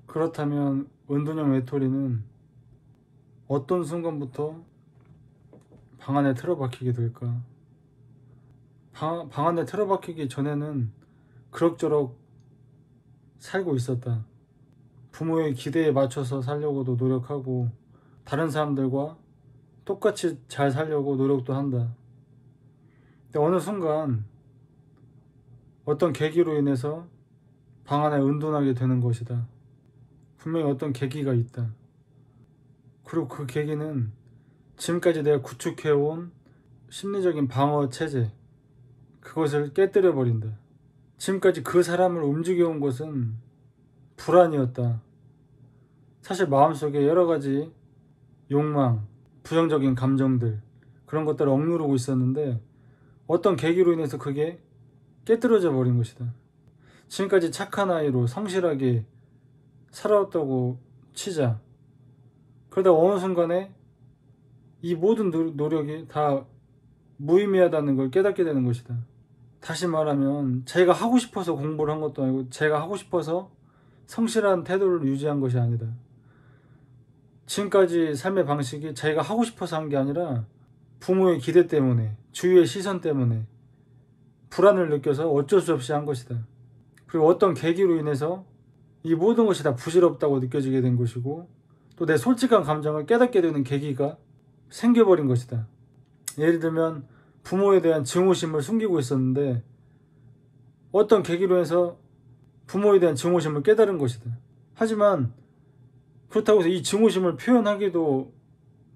그렇다면 은둔형 외톨이는 어떤 순간부터 방 안에 틀어박히게 될까? 방 안에 틀어박히기 전에는 그럭저럭 살고 있었다. 부모의 기대에 맞춰서 살려고도 노력하고 다른 사람들과 똑같이 잘 살려고 노력도 한다. 근데 어느 순간 어떤 계기로 인해서 방 안에 은둔하게 되는 것이다. 분명히 어떤 계기가 있다. 그리고 그 계기는 지금까지 내가 구축해온 심리적인 방어 체제, 그것을 깨뜨려 버린다. 지금까지 그 사람을 움직여온 것은 불안이었다. 사실 마음속에 여러 가지 욕망, 부정적인 감정들, 그런 것들을 억누르고 있었는데 어떤 계기로 인해서 그게 깨뜨려져 버린 것이다. 지금까지 착한 아이로 성실하게 살아왔다고 치자. 그러다 어느 순간에 이 모든 노력이 다 무의미하다는 걸 깨닫게 되는 것이다. 다시 말하면 제가 하고 싶어서 공부를 한 것도 아니고 제가 하고 싶어서 성실한 태도를 유지한 것이 아니다. 지금까지 삶의 방식이 제가 하고 싶어서 한 게 아니라 부모의 기대 때문에, 주위의 시선 때문에 불안을 느껴서 어쩔 수 없이 한 것이다. 그리고 어떤 계기로 인해서 이 모든 것이 다 부질없다고 느껴지게 된 것이고 또 내 솔직한 감정을 깨닫게 되는 계기가 생겨버린 것이다. 예를 들면 부모에 대한 증오심을 숨기고 있었는데 어떤 계기로 해서 부모에 대한 증오심을 깨달은 것이다. 하지만 그렇다고 해서 이 증오심을 표현하기도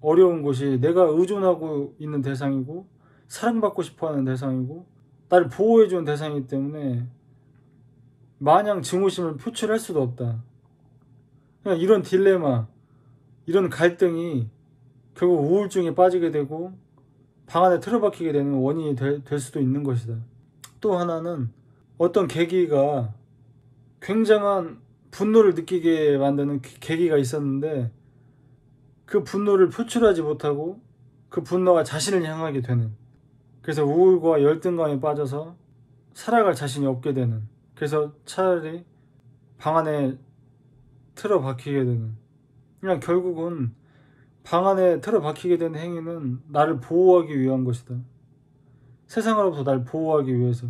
어려운 것이 내가 의존하고 있는 대상이고 사랑받고 싶어하는 대상이고 나를 보호해주는 대상이기 때문에 마냥 증오심을 표출할 수도 없다. 그냥 이런 딜레마, 이런 갈등이 결국 우울증에 빠지게 되고 방 안에 틀어박히게 되는 원인이 될 수도 있는 것이다. 또 하나는 어떤 계기가 굉장한 분노를 느끼게 만드는 계기가 있었는데 그 분노를 표출하지 못하고 그 분노가 자신을 향하게 되는, 그래서 우울과 열등감에 빠져서 살아갈 자신이 없게 되는, 그래서 차라리 방 안에 틀어박히게 되는, 그냥 결국은 방 안에 틀어박히게 된 행위는 나를 보호하기 위한 것이다. 세상으로부터 날 보호하기 위해서.